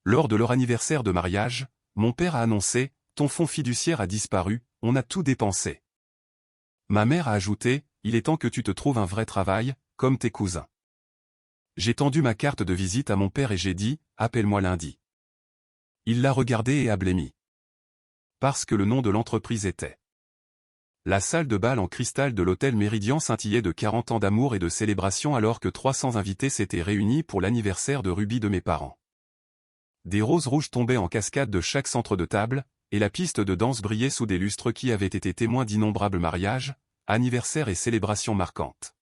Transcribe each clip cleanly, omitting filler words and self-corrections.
Lors de leur anniversaire de mariage, mon père a annoncé « Ton fonds fiduciaire a disparu, on a tout dépensé ». Ma mère a ajouté « Il est temps que tu te trouves un vrai travail, comme tes cousins ». J'ai tendu ma carte de visite à mon père et j'ai dit « Appelle-moi lundi ». Il l'a regardé et a blêmi. Parce que le nom de l'entreprise était. La salle de bal en cristal de l'hôtel Méridien scintillait de 40 ans d'amour et de célébration alors que 300 invités s'étaient réunis pour l'anniversaire de Ruby de mes parents. Des roses rouges tombaient en cascade de chaque centre de table, et la piste de danse brillait sous des lustres qui avaient été témoins d'innombrables mariages, anniversaires et célébrations marquantes.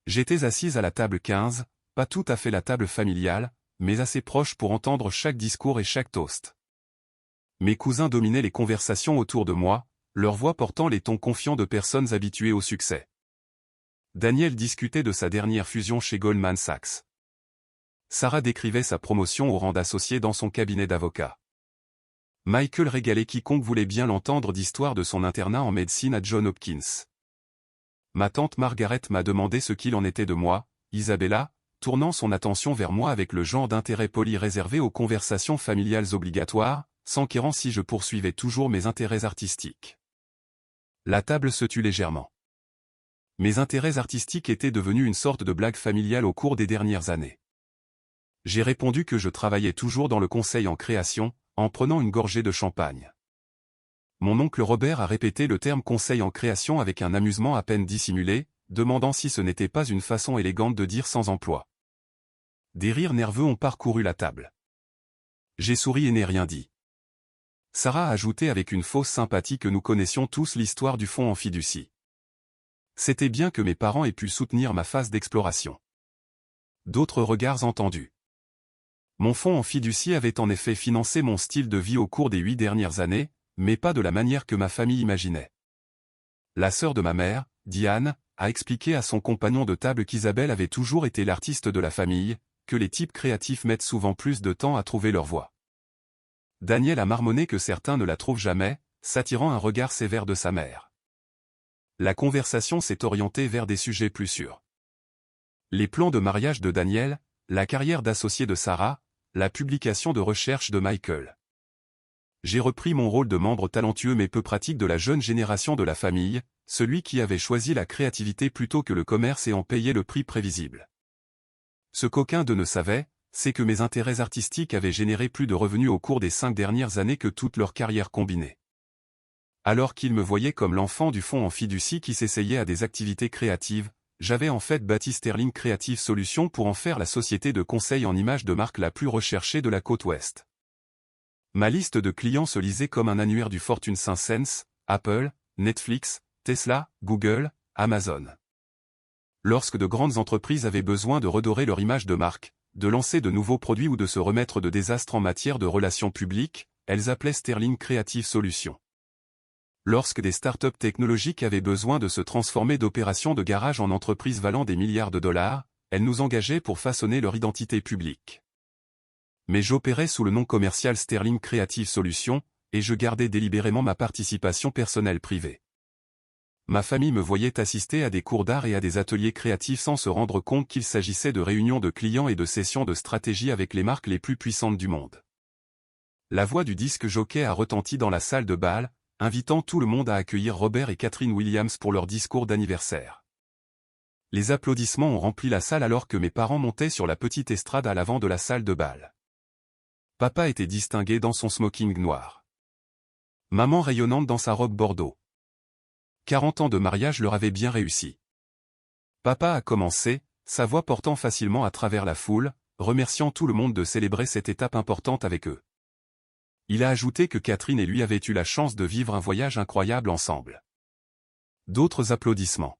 J'étais assise à la table 15, pas tout à fait la table familiale, mais assez proche pour entendre chaque discours et chaque toast. Mes cousins dominaient les conversations autour de moi, leur voix portant les tons confiants de personnes habituées au succès. Daniel discutait de sa dernière fusion chez Goldman Sachs. Sarah décrivait sa promotion au rang d'associé dans son cabinet d'avocat. Michael régalait quiconque voulait bien l'entendre d'histoires de son internat en médecine à Johns Hopkins. Ma tante Margaret m'a demandé ce qu'il en était de moi, Isabella, tournant son attention vers moi avec le genre d'intérêt poli réservé aux conversations familiales obligatoires, s'enquérant si je poursuivais toujours mes intérêts artistiques. La table se tut légèrement. Mes intérêts artistiques étaient devenus une sorte de blague familiale au cours des dernières années. J'ai répondu que je travaillais toujours dans le conseil en création, en prenant une gorgée de champagne. Mon oncle Robert a répété le terme conseil en création avec un amusement à peine dissimulé, demandant si ce n'était pas une façon élégante de dire sans emploi. Des rires nerveux ont parcouru la table. J'ai souri et n'ai rien dit. Sarah a ajouté avec une fausse sympathie que nous connaissions tous l'histoire du fonds en fiducie. C'était bien que mes parents aient pu soutenir ma phase d'exploration. D'autres regards entendus. Mon fonds en fiducie avait en effet financé mon style de vie au cours des 8 dernières années, mais pas de la manière que ma famille imaginait. La sœur de ma mère, Diane, a expliqué à son compagnon de table qu'Isabelle avait toujours été l'artiste de la famille, que les types créatifs mettent souvent plus de temps à trouver leur voie. Daniel a marmonné que certains ne la trouvent jamais, s'attirant un regard sévère de sa mère. La conversation s'est orientée vers des sujets plus sûrs. Les plans de mariage de Daniel, la carrière d'associé de Sarah, la publication de recherches de Michael. J'ai repris mon rôle de membre talentueux mais peu pratique de la jeune génération de la famille, celui qui avait choisi la créativité plutôt que le commerce et en payait le prix prévisible. Ce qu'aucun d'eux ne savait, c'est que mes intérêts artistiques avaient généré plus de revenus au cours des 5 dernières années que toute leur carrière combinée. Alors qu'ils me voyaient comme l'enfant du fonds en fiducie qui s'essayait à des activités créatives, j'avais en fait bâti Sterling Creative Solutions pour en faire la société de conseil en images de marque la plus recherchée de la côte ouest. Ma liste de clients se lisait comme un annuaire du Fortune 500, Apple, Netflix, Tesla, Google, Amazon. Lorsque de grandes entreprises avaient besoin de redorer leur image de marque, de lancer de nouveaux produits ou de se remettre de désastres en matière de relations publiques, elles appelaient Sterling Creative Solutions. Lorsque des startups technologiques avaient besoin de se transformer d'opérations de garage en entreprises valant des milliards de dollars, elles nous engageaient pour façonner leur identité publique. Mais j'opérais sous le nom commercial Sterling Creative Solutions, et je gardais délibérément ma participation personnelle privée. Ma famille me voyait assister à des cours d'art et à des ateliers créatifs sans se rendre compte qu'il s'agissait de réunions de clients et de sessions de stratégie avec les marques les plus puissantes du monde. La voix du disque jockey a retenti dans la salle de bal, invitant tout le monde à accueillir Robert et Catherine Williams pour leur discours d'anniversaire. Les applaudissements ont rempli la salle alors que mes parents montaient sur la petite estrade à l'avant de la salle de bal. Papa était distingué dans son smoking noir. Maman rayonnante dans sa robe bordeaux. 40 ans de mariage leur avaient bien réussi. Papa a commencé, sa voix portant facilement à travers la foule, remerciant tout le monde de célébrer cette étape importante avec eux. Il a ajouté que Catherine et lui avaient eu la chance de vivre un voyage incroyable ensemble. D'autres applaudissements.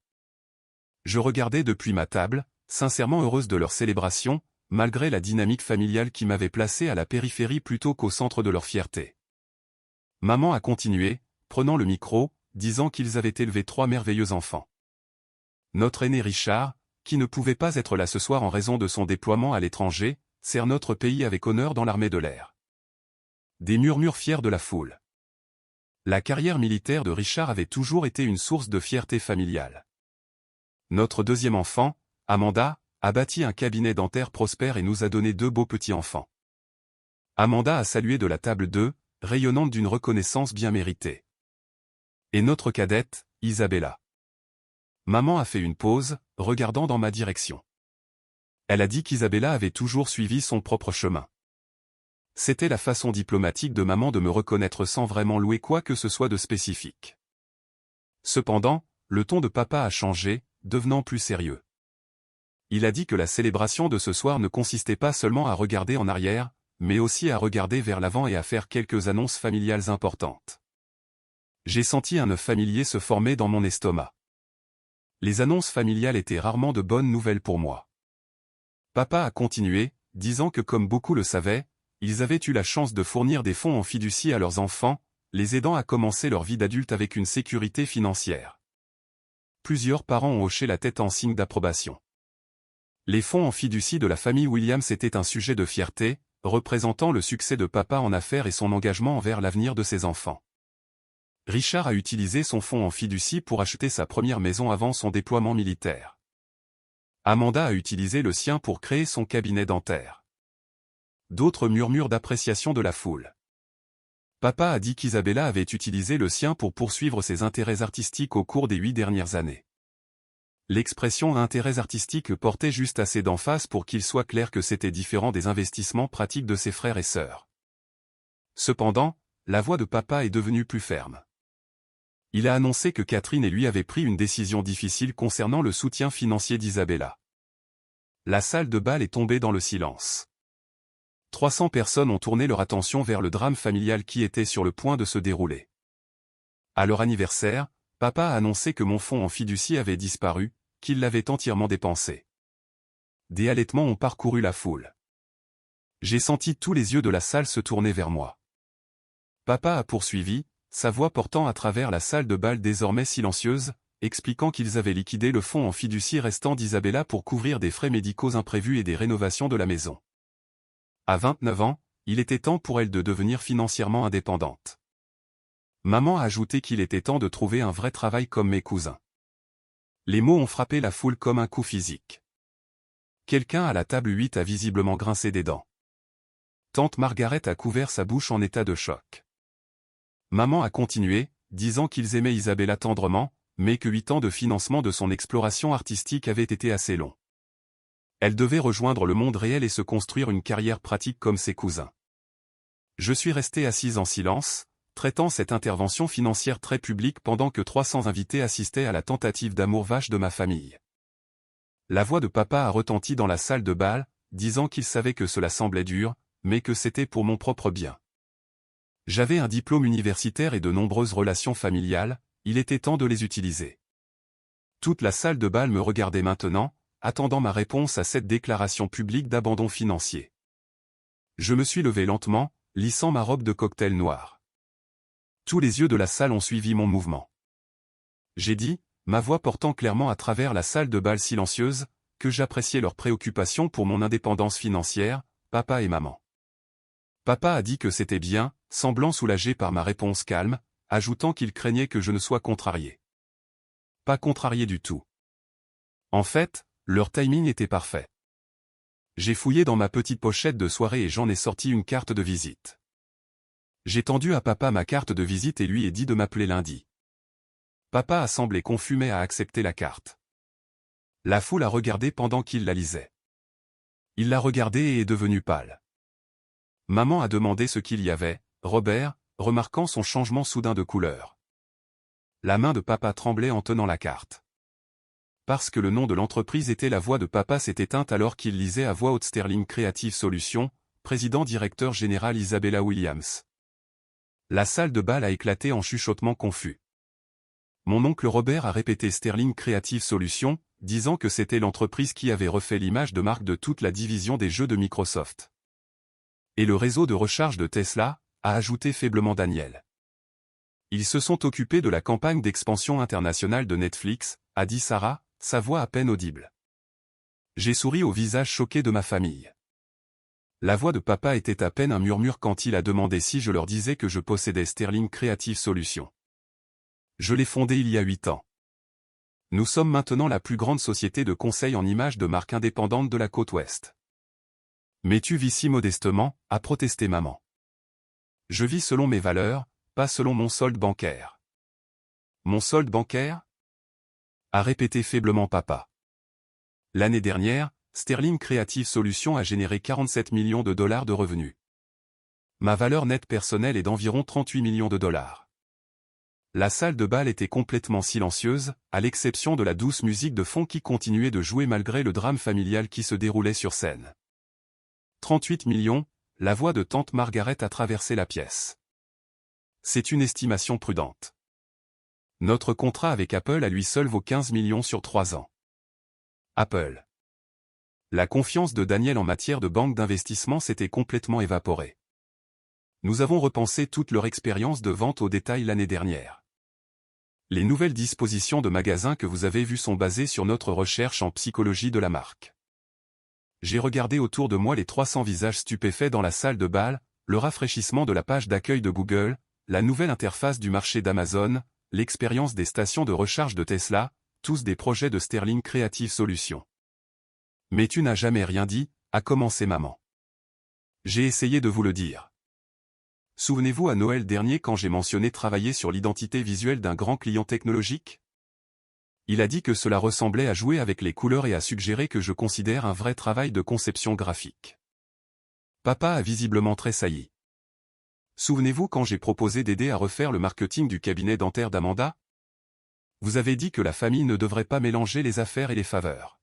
Je regardais depuis ma table, sincèrement heureuse de leur célébration, malgré la dynamique familiale qui m'avait placé à la périphérie plutôt qu'au centre de leur fierté. Maman a continué, prenant le micro, disant qu'ils avaient élevé 3 merveilleux enfants. Notre aîné Richard, qui ne pouvait pas être là ce soir en raison de son déploiement à l'étranger, sert notre pays avec honneur dans l'armée de l'air. Des murmures fiers de la foule. La carrière militaire de Richard avait toujours été une source de fierté familiale. Notre deuxième enfant, Amanda, a bâti un cabinet dentaire prospère et nous a donné 2 beaux petits-enfants. Amanda a salué de la table 2, rayonnante d'une reconnaissance bien méritée. Et notre cadette, Isabella. Maman a fait une pause, regardant dans ma direction. Elle a dit qu'Isabella avait toujours suivi son propre chemin. C'était la façon diplomatique de maman de me reconnaître sans vraiment louer quoi que ce soit de spécifique. Cependant, le ton de papa a changé, devenant plus sérieux. Il a dit que la célébration de ce soir ne consistait pas seulement à regarder en arrière, mais aussi à regarder vers l'avant et à faire quelques annonces familiales importantes. J'ai senti un œuf familier se former dans mon estomac. Les annonces familiales étaient rarement de bonnes nouvelles pour moi. Papa a continué, disant que comme beaucoup le savaient, ils avaient eu la chance de fournir des fonds en fiducie à leurs enfants, les aidant à commencer leur vie d'adulte avec une sécurité financière. Plusieurs parents ont hoché la tête en signe d'approbation. Les fonds en fiducie de la famille Williams étaient un sujet de fierté, représentant le succès de papa en affaires et son engagement envers l'avenir de ses enfants. Richard a utilisé son fonds en fiducie pour acheter sa première maison avant son déploiement militaire. Amanda a utilisé le sien pour créer son cabinet dentaire. D'autres murmures d'appréciation de la foule. Papa a dit qu'Isabella avait utilisé le sien pour poursuivre ses intérêts artistiques au cours des 8 dernières années. L'expression « intérêts artistiques » portait juste assez d'emphase pour qu'il soit clair que c'était différent des investissements pratiques de ses frères et sœurs. Cependant, la voix de papa est devenue plus ferme. Il a annoncé que Catherine et lui avaient pris une décision difficile concernant le soutien financier d'Isabella. La salle de bal est tombée dans le silence. 300 personnes ont tourné leur attention vers le drame familial qui était sur le point de se dérouler. À leur anniversaire, papa a annoncé que mon fonds en fiducie avait disparu, qu'il l'avait entièrement dépensé. Des halètements ont parcouru la foule. J'ai senti tous les yeux de la salle se tourner vers moi. Papa a poursuivi, sa voix portant à travers la salle de bal désormais silencieuse, expliquant qu'ils avaient liquidé le fonds en fiducie restant d'Isabella pour couvrir des frais médicaux imprévus et des rénovations de la maison. À 29 ans, il était temps pour elle de devenir financièrement indépendante. Maman a ajouté qu'il était temps de trouver un vrai travail comme mes cousins. Les mots ont frappé la foule comme un coup physique. Quelqu'un à la table 8 a visiblement grincé des dents. Tante Margaret a couvert sa bouche en état de choc. Maman a continué, disant qu'ils aimaient Isabella tendrement, mais que 8 ans de financement de son exploration artistique avaient été assez longs. Elle devait rejoindre le monde réel et se construire une carrière pratique comme ses cousins. Je suis resté assise en silence, traitant cette intervention financière très publique pendant que 300 invités assistaient à la tentative d'amour vache de ma famille. La voix de papa a retenti dans la salle de bal, disant qu'il savait que cela semblait dur, mais que c'était pour mon propre bien. J'avais un diplôme universitaire et de nombreuses relations familiales, il était temps de les utiliser. Toute la salle de bal me regardait maintenant, attendant ma réponse à cette déclaration publique d'abandon financier. Je me suis levé lentement, lissant ma robe de cocktail noir. Tous les yeux de la salle ont suivi mon mouvement. J'ai dit, ma voix portant clairement à travers la salle de bal silencieuse, que j'appréciais leurs préoccupations pour mon indépendance financière, papa et maman. Papa a dit que c'était bien, semblant soulagé par ma réponse calme, ajoutant qu'il craignait que je ne sois contrarié. Pas contrarié du tout. En fait, leur timing était parfait. J'ai fouillé dans ma petite pochette de soirée et j'en ai sorti une carte de visite. J'ai tendu à papa ma carte de visite et lui ai dit de m'appeler lundi. Papa a semblé confus mais a accepté la carte. La foule a regardé pendant qu'il la lisait. Il l'a regardée et est devenu pâle. Maman a demandé ce qu'il y avait, Robert, remarquant son changement soudain de couleur. La main de papa tremblait en tenant la carte. Parce que le nom de l'entreprise était la voix de papa s'est éteinte alors qu'il lisait à voix haute Sterling Creative Solutions, président-directeur général Isabella Williams. La salle de bal a éclaté en chuchotements confus. Mon oncle Robert a répété Sterling Creative Solutions, disant que c'était l'entreprise qui avait refait l'image de marque de toute la division des jeux de Microsoft. Et le réseau de recharge de Tesla, a ajouté faiblement Daniel. Ils se sont occupés de la campagne d'expansion internationale de Netflix, a dit Sarah, sa voix à peine audible. J'ai souri au visage choqué de ma famille. La voix de papa était à peine un murmure quand il a demandé si je leur disais que je possédais Sterling Creative Solutions. Je l'ai fondé il y a 8 ans. Nous sommes maintenant la plus grande société de conseil en images de marque indépendante de la côte ouest. Mais tu vis si modestement, a protesté maman. Je vis selon mes valeurs, pas selon mon solde bancaire. Mon solde bancaire? A répété faiblement papa. L'année dernière, Sterling Creative Solutions a généré 47 millions de dollars de revenus. Ma valeur nette personnelle est d'environ 38 millions de dollars. La salle de bal était complètement silencieuse, à l'exception de la douce musique de fond qui continuait de jouer malgré le drame familial qui se déroulait sur scène. 38 millions, la voix de tante Margaret a traversé la pièce. C'est une estimation prudente. Notre contrat avec Apple à lui seul vaut 15 millions sur 3 ans. Apple. La confiance de Daniel en matière de banque d'investissement s'était complètement évaporée. Nous avons repensé toute leur expérience de vente au détail l'année dernière. Les nouvelles dispositions de magasins que vous avez vues sont basées sur notre recherche en psychologie de la marque. J'ai regardé autour de moi les 300 visages stupéfaits dans la salle de bal, le rafraîchissement de la page d'accueil de Google, la nouvelle interface du marché d'Amazon, l'expérience des stations de recharge de Tesla, tous des projets de Sterling Creative Solutions. Mais tu n'as jamais rien dit, a commencé maman. J'ai essayé de vous le dire. Souvenez-vous à Noël dernier quand j'ai mentionné travailler sur l'identité visuelle d'un grand client technologique? Il a dit que cela ressemblait à jouer avec les couleurs et a suggéré que je considère un vrai travail de conception graphique. Papa a visiblement tressailli. Souvenez-vous quand j'ai proposé d'aider à refaire le marketing du cabinet dentaire d'Amanda? Vous avez dit que la famille ne devrait pas mélanger les affaires et les faveurs.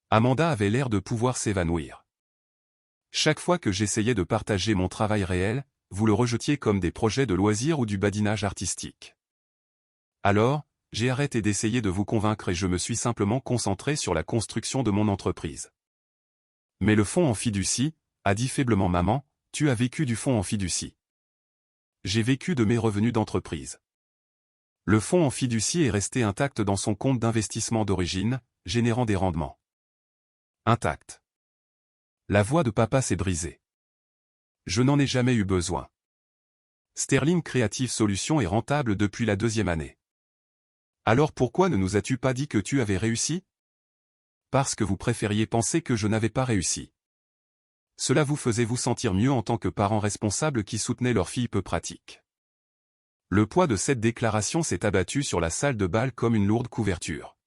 Amanda avait l'air de pouvoir s'évanouir. Chaque fois que j'essayais de partager mon travail réel, vous le rejetiez comme des projets de loisirs ou du badinage artistique. Alors, j'ai arrêté d'essayer de vous convaincre et je me suis simplement concentré sur la construction de mon entreprise. Mais le fonds en fiducie, a dit faiblement maman, tu as vécu du fonds en fiducie. J'ai vécu de mes revenus d'entreprise. Le fonds en fiducie est resté intact dans son compte d'investissement d'origine, générant des rendements. Intact. La voix de papa s'est brisée. Je n'en ai jamais eu besoin. Sterling Creative Solutions est rentable depuis la 2e année. Alors pourquoi ne nous as-tu pas dit que tu avais réussi? Parce que vous préfériez penser que je n'avais pas réussi. Cela vous faisait vous sentir mieux en tant que parent responsable qui soutenait leur fille peu pratique. Le poids de cette déclaration s'est abattu sur la salle de bal comme une lourde couverture.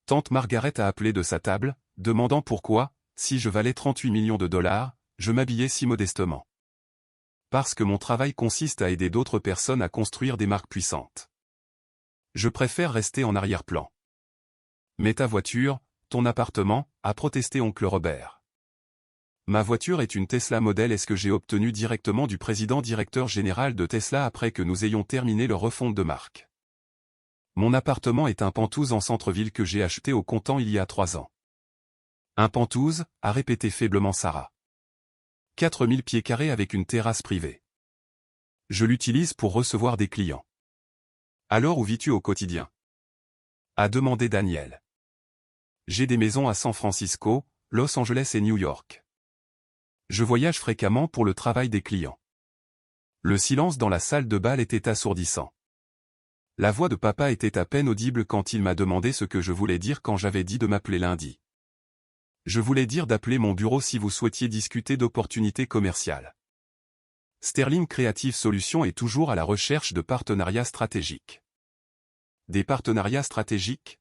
Tante Margaret a appelé de sa table, demandant pourquoi, si je valais 38 millions de dollars, je m'habillais si modestement. Parce que mon travail consiste à aider d'autres personnes à construire des marques puissantes. Je préfère rester en arrière-plan. Mais ta voiture, ton appartement, a protesté oncle Robert. Ma voiture est une Tesla Model S que j'ai obtenue directement du président-directeur général de Tesla après que nous ayons terminé leur refonte de marque. Mon appartement est un Penthouse en centre-ville que j'ai acheté au comptant il y a 3 ans. Un Penthouse, a répété faiblement Sarah. 4000 pieds carrés avec une terrasse privée. Je l'utilise pour recevoir des clients. Alors où vis-tu au quotidien? A demandé Daniel. J'ai des maisons à San Francisco, Los Angeles et New York. Je voyage fréquemment pour le travail des clients. Le silence dans la salle de bal était assourdissant. La voix de papa était à peine audible quand il m'a demandé ce que je voulais dire quand j'avais dit de m'appeler lundi. Je voulais dire d'appeler mon bureau si vous souhaitiez discuter d'opportunités commerciales. Sterling Creative Solutions est toujours à la recherche de partenariats stratégiques. Des partenariats stratégiques?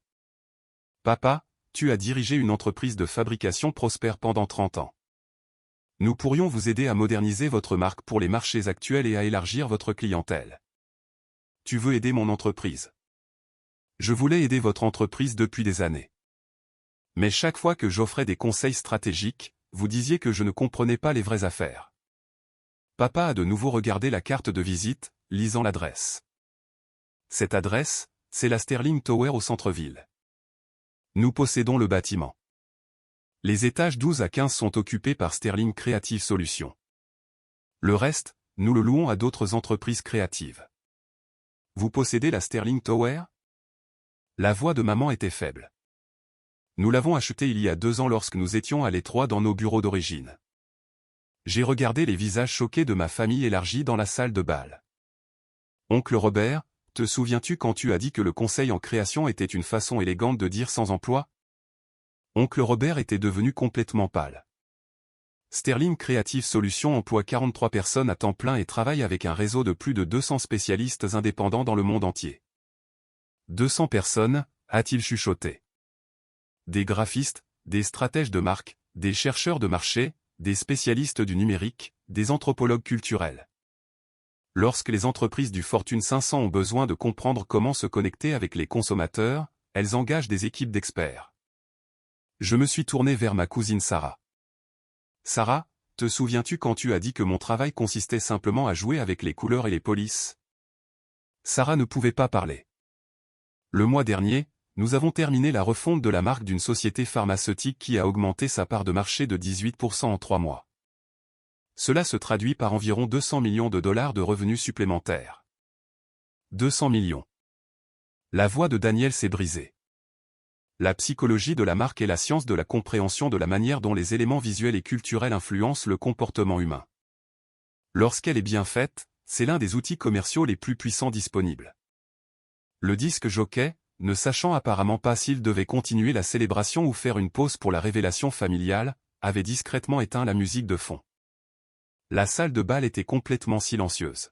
Papa, tu as dirigé une entreprise de fabrication prospère pendant 30 ans. Nous pourrions vous aider à moderniser votre marque pour les marchés actuels et à élargir votre clientèle. Tu veux aider mon entreprise? Je voulais aider votre entreprise depuis des années. Mais chaque fois que j'offrais des conseils stratégiques, vous disiez que je ne comprenais pas les vraies affaires. Papa a de nouveau regardé la carte de visite, lisant l'adresse. Cette adresse, c'est la Sterling Tower au centre-ville. Nous possédons le bâtiment. Les étages 12 à 15 sont occupés par Sterling Creative Solutions. Le reste, nous le louons à d'autres entreprises créatives. Vous possédez la Sterling Tower? La voix de maman était faible. Nous l'avons acheté il y a 2 ans lorsque nous étions à l'étroit dans nos bureaux d'origine. J'ai regardé les visages choqués de ma famille élargie dans la salle de bal. Oncle Robert, te souviens-tu quand tu as dit que le conseil en création était une façon élégante de dire sans emploi? Oncle Robert était devenu complètement pâle. Sterling Creative Solutions emploie 43 personnes à temps plein et travaille avec un réseau de plus de 200 spécialistes indépendants dans le monde entier. 200 personnes, a-t-il chuchoté. Des graphistes, des stratèges de marque, des chercheurs de marché, des spécialistes du numérique, des anthropologues culturels. Lorsque les entreprises du Fortune 500 ont besoin de comprendre comment se connecter avec les consommateurs, elles engagent des équipes d'experts. Je me suis tourné vers ma cousine Sarah. Sarah, te souviens-tu quand tu as dit que mon travail consistait simplement à jouer avec les couleurs et les polices? Sarah ne pouvait pas parler. Le mois dernier, nous avons terminé la refonte de la marque d'une société pharmaceutique qui a augmenté sa part de marché de 18% en 3 mois. Cela se traduit par environ 200 millions de dollars de revenus supplémentaires. 200 millions. La voix de Daniel s'est brisée. La psychologie de la marque est la science de la compréhension de la manière dont les éléments visuels et culturels influencent le comportement humain. Lorsqu'elle est bien faite, c'est l'un des outils commerciaux les plus puissants disponibles. Le disque jockey, ne sachant apparemment pas s'il devait continuer la célébration ou faire une pause pour la révélation familiale, avait discrètement éteint la musique de fond. La salle de bal était complètement silencieuse.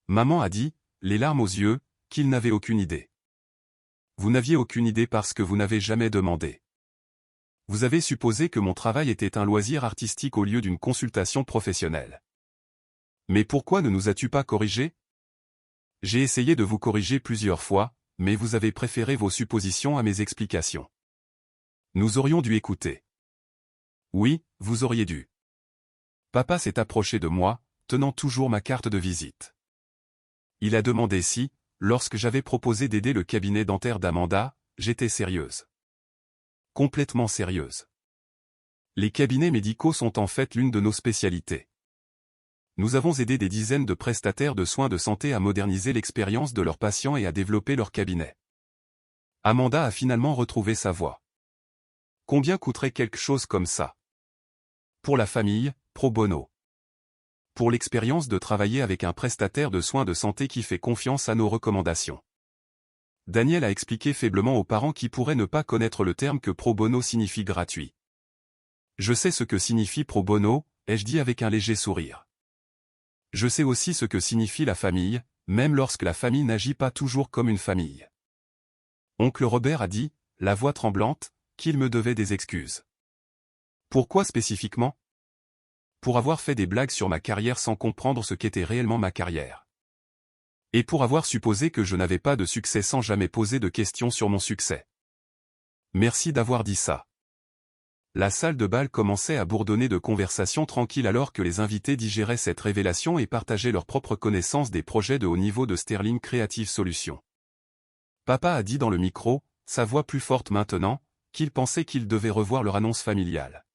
Maman a dit, les larmes aux yeux, qu'il n'avait aucune idée. Vous n'aviez aucune idée parce que vous n'avez jamais demandé. Vous avez supposé que mon travail était un loisir artistique au lieu d'une consultation professionnelle. Mais pourquoi ne nous as-tu pas corrigés? J'ai essayé de vous corriger plusieurs fois, mais vous avez préféré vos suppositions à mes explications. Nous aurions dû écouter. Oui, vous auriez dû. Papa s'est approché de moi, tenant toujours ma carte de visite. Il a demandé si, lorsque j'avais proposé d'aider le cabinet dentaire d'Amanda, j'étais sérieuse. Complètement sérieuse. Les cabinets médicaux sont en fait l'une de nos spécialités. Nous avons aidé des dizaines de prestataires de soins de santé à moderniser l'expérience de leurs patients et à développer leur cabinet. Amanda a finalement retrouvé sa voix. Combien coûterait quelque chose comme ça? Pour la famille, pro bono. Pour l'expérience de travailler avec un prestataire de soins de santé qui fait confiance à nos recommandations. Daniel a expliqué faiblement aux parents qui pourraient ne pas connaître le terme que pro bono signifie gratuit. Je sais ce que signifie pro bono, ai-je dit avec un léger sourire. Je sais aussi ce que signifie la famille, même lorsque la famille n'agit pas toujours comme une famille. Oncle Robert a dit, la voix tremblante, qu'il me devait des excuses. Pourquoi spécifiquement? Pour avoir fait des blagues sur ma carrière sans comprendre ce qu'était réellement ma carrière. Et pour avoir supposé que je n'avais pas de succès sans jamais poser de questions sur mon succès. Merci d'avoir dit ça. La salle de bal commençait à bourdonner de conversations tranquilles alors que les invités digéraient cette révélation et partageaient leur propre connaissance des projets de haut niveau de Sterling Creative Solutions. Papa a dit dans le micro, sa voix plus forte maintenant, qu'il pensait qu'il devait revoir leur annonce familiale.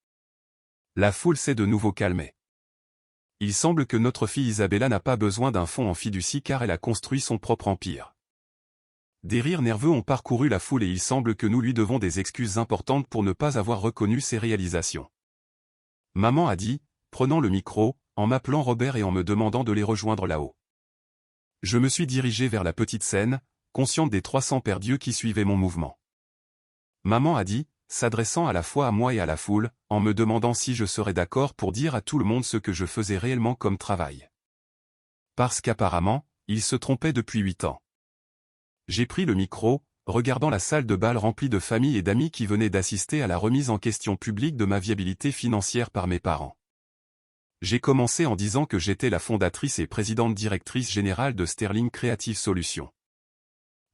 La foule s'est de nouveau calmée. Il semble que notre fille Isabella n'a pas besoin d'un fonds en fiducie car elle a construit son propre empire. Des rires nerveux ont parcouru la foule et il semble que nous lui devons des excuses importantes pour ne pas avoir reconnu ses réalisations. Maman a dit, prenant le micro, en m'appelant Robert et en me demandant de les rejoindre là-haut. Je me suis dirigé vers la petite scène, consciente des 300 perdus qui suivaient mon mouvement. Maman a dit, s'adressant à la fois à moi et à la foule, en me demandant si je serais d'accord pour dire à tout le monde ce que je faisais réellement comme travail. Parce qu'apparemment, il se trompait depuis 8 ans. J'ai pris le micro, regardant la salle de bal remplie de familles et d'amis qui venaient d'assister à la remise en question publique de ma viabilité financière par mes parents. J'ai commencé en disant que j'étais la fondatrice et présidente directrice générale de Sterling Creative Solutions.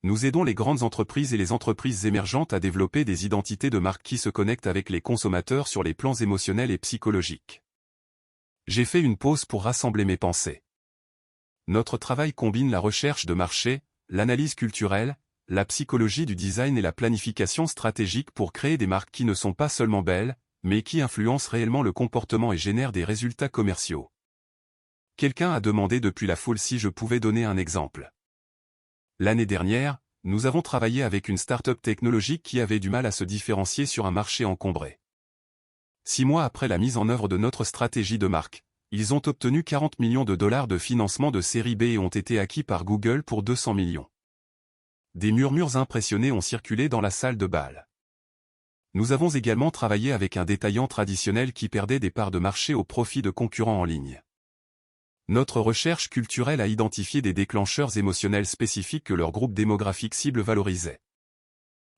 Nous aidons les grandes entreprises et les entreprises émergentes à développer des identités de marque qui se connectent avec les consommateurs sur les plans émotionnels et psychologiques. J'ai fait une pause pour rassembler mes pensées. Notre travail combine la recherche de marché, l'analyse culturelle, la psychologie du design et la planification stratégique pour créer des marques qui ne sont pas seulement belles, mais qui influencent réellement le comportement et génèrent des résultats commerciaux. Quelqu'un a demandé depuis la foule si je pouvais donner un exemple. L'année dernière, nous avons travaillé avec une start-up technologique qui avait du mal à se différencier sur un marché encombré. 6 mois après la mise en œuvre de notre stratégie de marque, ils ont obtenu 40 millions de dollars de financement de série B et ont été acquis par Google pour 200 millions. Des murmures impressionnés ont circulé dans la salle de bal. Nous avons également travaillé avec un détaillant traditionnel qui perdait des parts de marché au profit de concurrents en ligne. Notre recherche culturelle a identifié des déclencheurs émotionnels spécifiques que leur groupe démographique cible valorisait.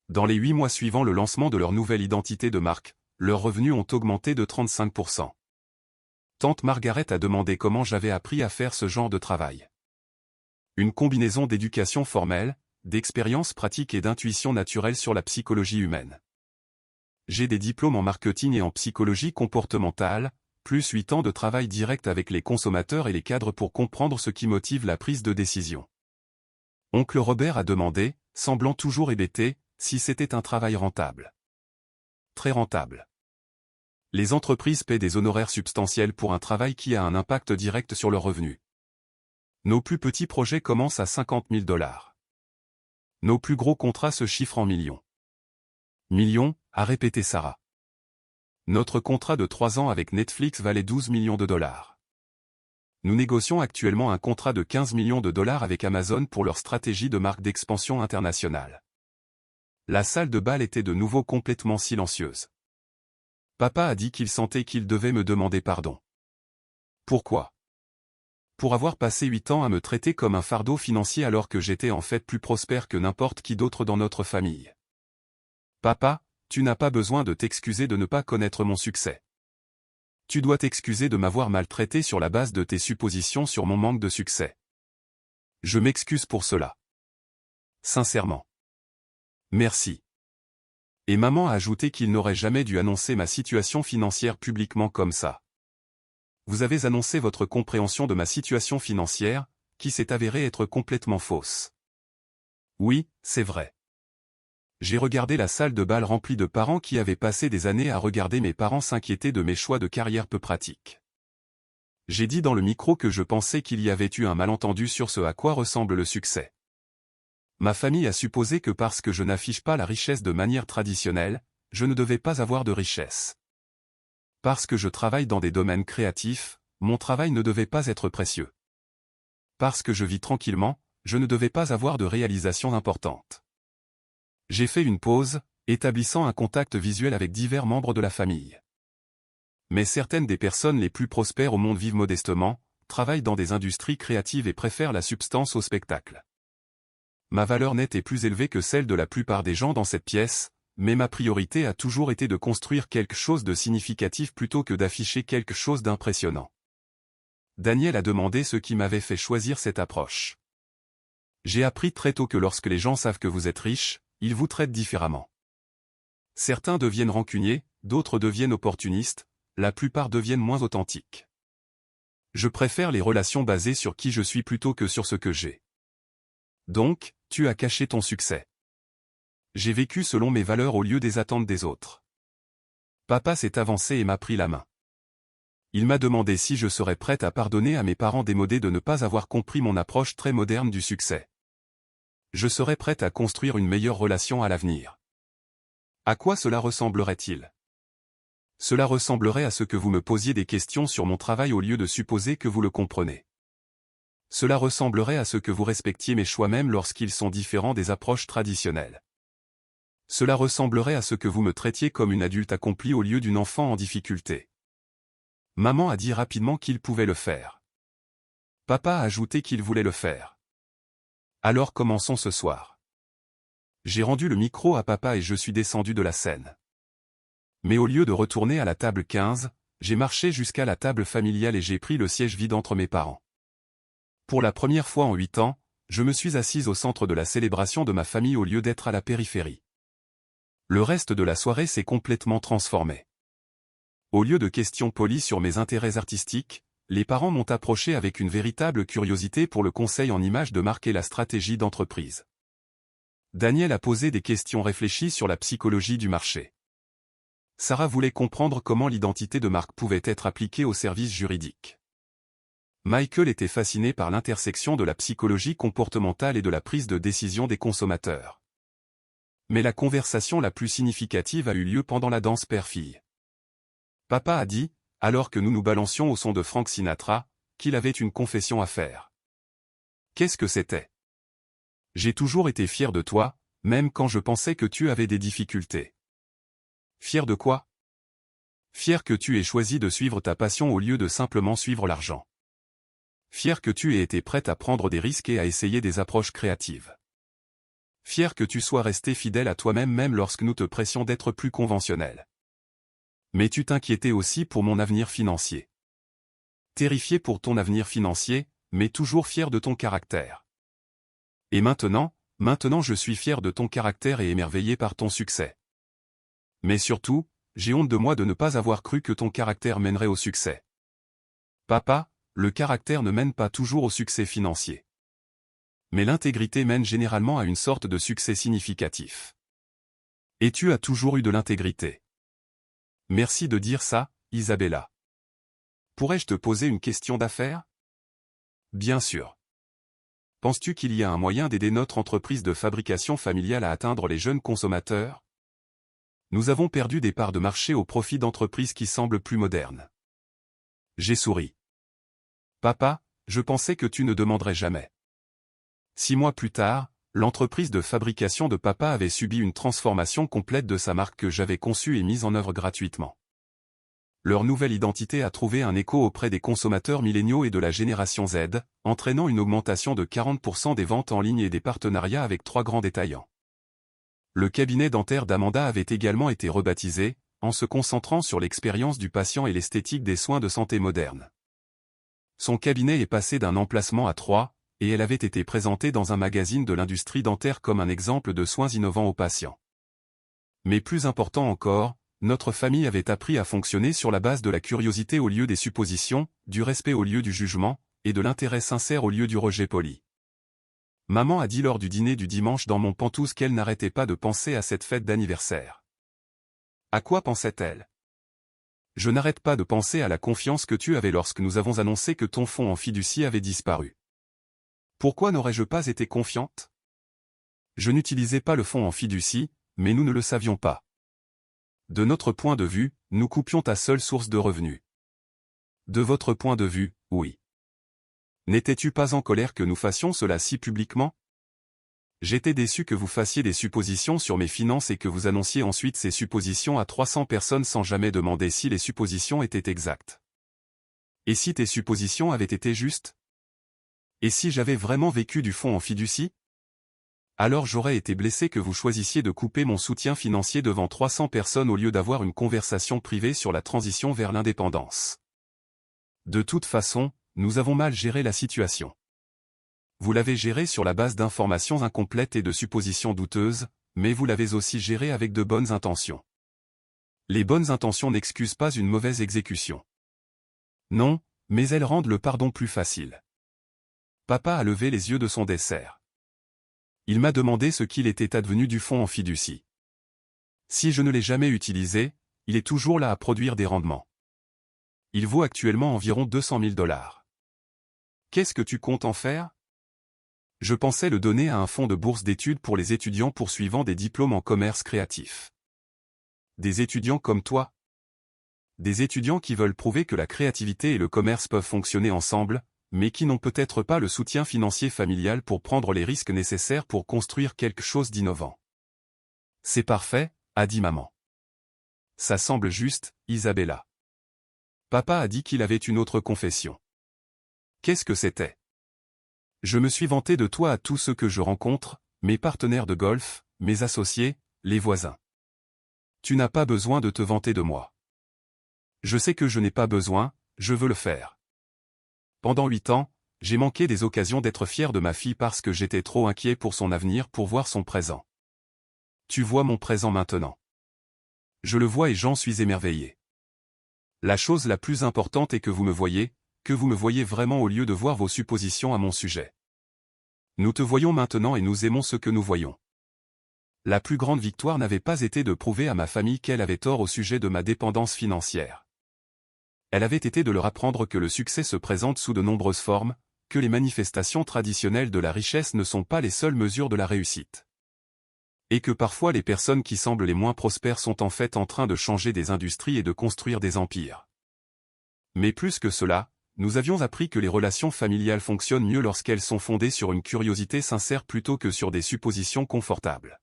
Dans les 8 mois suivant le lancement de leur nouvelle identité de marque, leurs revenus ont augmenté de 35%. Tante Margaret a demandé comment j'avais appris à faire ce genre de travail. Une combinaison d'éducation formelle, d'expérience pratique et d'intuition naturelle sur la psychologie humaine. J'ai des diplômes en marketing et en psychologie comportementale, plus 8 ans de travail direct avec les consommateurs et les cadres pour comprendre ce qui motive la prise de décision. Oncle Robert a demandé, semblant toujours hébété, si c'était un travail rentable. Très rentable. Les entreprises paient des honoraires substantiels pour un travail qui a un impact direct sur leurs revenus. Nos plus petits projets commencent à 50 000 $. Nos plus gros contrats se chiffrent en millions. Millions, a répété Sarah. Notre contrat de 3 ans avec Netflix valait 12 millions de $. Nous négocions actuellement un contrat de 15 millions de $ avec Amazon pour leur stratégie de marque d'expansion internationale. La salle de bal était de nouveau complètement silencieuse. Papa a dit qu'il sentait qu'il devait me demander pardon. Pourquoi? Pour avoir passé 8 ans à me traiter comme un fardeau financier alors que j'étais en fait plus prospère que n'importe qui d'autre dans notre famille. Papa, tu n'as pas besoin de t'excuser de ne pas connaître mon succès. Tu dois t'excuser de m'avoir maltraité sur la base de tes suppositions sur mon manque de succès. Je m'excuse pour cela. Sincèrement. Merci. Et maman a ajouté qu'il n'aurait jamais dû annoncer ma situation financière publiquement comme ça. Vous avez annoncé votre compréhension de ma situation financière, qui s'est avérée être complètement fausse. Oui, c'est vrai. J'ai regardé la salle de bal remplie de parents qui avaient passé des années à regarder mes parents s'inquiéter de mes choix de carrière peu pratiques. J'ai dit dans le micro que je pensais qu'il y avait eu un malentendu sur ce à quoi ressemble le succès. Ma famille a supposé que parce que je n'affiche pas la richesse de manière traditionnelle, je ne devais pas avoir de richesse. Parce que je travaille dans des domaines créatifs, mon travail ne devait pas être précieux. Parce que je vis tranquillement, je ne devais pas avoir de réalisation importante. J'ai fait une pause, établissant un contact visuel avec divers membres de la famille. Mais certaines des personnes les plus prospères au monde vivent modestement, travaillent dans des industries créatives et préfèrent la substance au spectacle. Ma valeur nette est plus élevée que celle de la plupart des gens dans cette pièce, mais ma priorité a toujours été de construire quelque chose de significatif plutôt que d'afficher quelque chose d'impressionnant. Daniel a demandé ce qui m'avait fait choisir cette approche. J'ai appris très tôt que lorsque les gens savent que vous êtes riche, ils vous traitent différemment. Certains deviennent rancuniers, d'autres deviennent opportunistes, la plupart deviennent moins authentiques. Je préfère les relations basées sur qui je suis plutôt que sur ce que j'ai. Donc, tu as caché ton succès. J'ai vécu selon mes valeurs au lieu des attentes des autres. Papa s'est avancé et m'a pris la main. Il m'a demandé si je serais prête à pardonner à mes parents démodés de ne pas avoir compris mon approche très moderne du succès. Je serais prête à construire une meilleure relation à l'avenir. À quoi cela ressemblerait-il? Cela ressemblerait à ce que vous me posiez des questions sur mon travail au lieu de supposer que vous le comprenez. Cela ressemblerait à ce que vous respectiez mes choix même lorsqu'ils sont différents des approches traditionnelles. Cela ressemblerait à ce que vous me traitiez comme une adulte accomplie au lieu d'une enfant en difficulté. Maman a dit rapidement qu'il pouvait le faire. Papa a ajouté qu'il voulait le faire. Alors commençons ce soir. J'ai rendu le micro à papa et je suis descendu de la scène. Mais au lieu de retourner à la table 15, j'ai marché jusqu'à la table familiale et j'ai pris le siège vide entre mes parents. Pour la première fois en 8 ans, je me suis assise au centre de la célébration de ma famille au lieu d'être à la périphérie. Le reste de la soirée s'est complètement transformé. Au lieu de questions polies sur mes intérêts artistiques, les parents m'ont approché avec une véritable curiosité pour le conseil en images de marque et la stratégie d'entreprise. Daniel a posé des questions réfléchies sur la psychologie du marché. Sarah voulait comprendre comment l'identité de marque pouvait être appliquée au service juridique. Michael était fasciné par l'intersection de la psychologie comportementale et de la prise de décision des consommateurs. Mais la conversation la plus significative a eu lieu pendant la danse père-fille. Papa a dit, alors que nous nous balancions au son de Frank Sinatra, qu'il avait une confession à faire. Qu'est-ce que c'était? J'ai toujours été fier de toi, même quand je pensais que tu avais des difficultés. Fier de quoi? Fier que tu aies choisi de suivre ta passion au lieu de simplement suivre l'argent. Fier que tu aies été prête à prendre des risques et à essayer des approches créatives. Fier que tu sois resté fidèle à toi-même même lorsque nous te pressions d'être plus conventionnel. Mais tu t'inquiétais aussi pour mon avenir financier. Terrifié pour ton avenir financier, mais toujours fier de ton caractère. Et maintenant je suis fier de ton caractère et émerveillé par ton succès. Mais surtout, j'ai honte de moi de ne pas avoir cru que ton caractère mènerait au succès. Papa, le caractère ne mène pas toujours au succès financier. Mais l'intégrité mène généralement à une sorte de succès significatif. Et tu as toujours eu de l'intégrité. Merci de dire ça, Isabella. Pourrais-je te poser une question d'affaires? Bien sûr. Penses-tu qu'il y a un moyen d'aider notre entreprise de fabrication familiale à atteindre les jeunes consommateurs? Nous avons perdu des parts de marché au profit d'entreprises qui semblent plus modernes. J'ai souri. Papa, je pensais que tu ne demanderais jamais. 6 mois plus tard, l'entreprise de fabrication de papa avait subi une transformation complète de sa marque que j'avais conçue et mise en œuvre gratuitement. Leur nouvelle identité a trouvé un écho auprès des consommateurs milléniaux et de la génération Z, entraînant une augmentation de 40% des ventes en ligne et des partenariats avec 3 grands détaillants. Le cabinet dentaire d'Amanda avait également été rebaptisé, en se concentrant sur l'expérience du patient et l'esthétique des soins de santé modernes. Son cabinet est passé d'un emplacement à 3, et elle avait été présentée dans un magazine de l'industrie dentaire comme un exemple de soins innovants aux patients. Mais plus important encore, notre famille avait appris à fonctionner sur la base de la curiosité au lieu des suppositions, du respect au lieu du jugement, et de l'intérêt sincère au lieu du rejet poli. Maman a dit lors du dîner du dimanche dans mon pantouse qu'elle n'arrêtait pas de penser à cette fête d'anniversaire. À quoi pensait-elle? Je n'arrête pas de penser à la confiance que tu avais lorsque nous avons annoncé que ton fonds en fiducie avait disparu. Pourquoi n'aurais-je pas été confiante? Je n'utilisais pas le fonds en fiducie, mais nous ne le savions pas. De notre point de vue, nous coupions ta seule source de revenus. De votre point de vue, oui. N'étais-tu pas en colère que nous fassions cela si publiquement? J'étais déçu que vous fassiez des suppositions sur mes finances et que vous annonciez ensuite ces suppositions à 300 personnes sans jamais demander si les suppositions étaient exactes. Et si tes suppositions avaient été justes? Et si j'avais vraiment vécu du fonds en fiducie? Alors j'aurais été blessé que vous choisissiez de couper mon soutien financier devant 300 personnes au lieu d'avoir une conversation privée sur la transition vers l'indépendance. De toute façon, nous avons mal géré la situation. Vous l'avez gérée sur la base d'informations incomplètes et de suppositions douteuses, mais vous l'avez aussi gérée avec de bonnes intentions. Les bonnes intentions n'excusent pas une mauvaise exécution. Non, mais elles rendent le pardon plus facile. Papa a levé les yeux de son dessert. Il m'a demandé ce qu'il était advenu du fonds en fiducie. Si je ne l'ai jamais utilisé, il est toujours là à produire des rendements. Il vaut actuellement environ 200 000 $. Qu'est-ce que tu comptes en faire? Je pensais le donner à un fonds de bourse d'études pour les étudiants poursuivant des diplômes en commerce créatif. Des étudiants comme toi? Des étudiants qui veulent prouver que la créativité et le commerce peuvent fonctionner ensemble, mais qui n'ont peut-être pas le soutien financier familial pour prendre les risques nécessaires pour construire quelque chose d'innovant. C'est parfait, a dit maman. Ça semble juste, Isabella. Papa a dit qu'il avait une autre confession. Qu'est-ce que c'était? Je me suis vanté de toi à tous ceux que je rencontre, mes partenaires de golf, mes associés, les voisins. Tu n'as pas besoin de te vanter de moi. Je sais que je n'ai pas besoin, je veux le faire. Pendant 8 ans, j'ai manqué des occasions d'être fier de ma fille parce que j'étais trop inquiet pour son avenir pour voir son présent. Tu vois mon présent maintenant. Je le vois et j'en suis émerveillé. La chose la plus importante est que vous me voyez vraiment au lieu de voir vos suppositions à mon sujet. Nous te voyons maintenant et nous aimons ce que nous voyons. La plus grande victoire n'avait pas été de prouver à ma famille qu'elle avait tort au sujet de ma dépendance financière. Elle avait été de leur apprendre que le succès se présente sous de nombreuses formes, que les manifestations traditionnelles de la richesse ne sont pas les seules mesures de la réussite. Et que parfois les personnes qui semblent les moins prospères sont en fait en train de changer des industries et de construire des empires. Mais plus que cela, nous avions appris que les relations familiales fonctionnent mieux lorsqu'elles sont fondées sur une curiosité sincère plutôt que sur des suppositions confortables.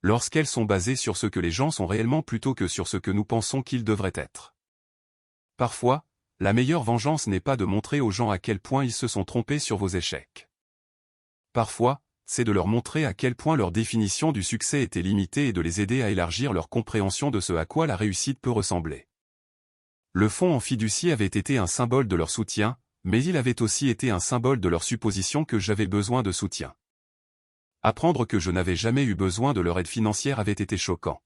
lorsqu'elles sont basées sur ce que les gens sont réellement plutôt que sur ce que nous pensons qu'ils devraient être. Parfois, la meilleure vengeance n'est pas de montrer aux gens à quel point ils se sont trompés sur vos échecs. Parfois, c'est de leur montrer à quel point leur définition du succès était limitée et de les aider à élargir leur compréhension de ce à quoi la réussite peut ressembler. Le fonds en fiducie avait été un symbole de leur soutien, mais il avait aussi été un symbole de leur supposition que j'avais besoin de soutien. Apprendre que je n'avais jamais eu besoin de leur aide financière avait été choquant.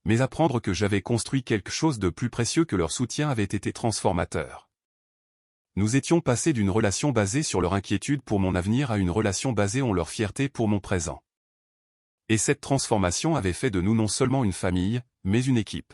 Mais apprendre que j'avais construit quelque chose de plus précieux que leur soutien avait été transformateur. Nous étions passés d'une relation basée sur leur inquiétude pour mon avenir à une relation basée sur leur fierté pour mon présent. Et cette transformation avait fait de nous non seulement une famille, mais une équipe.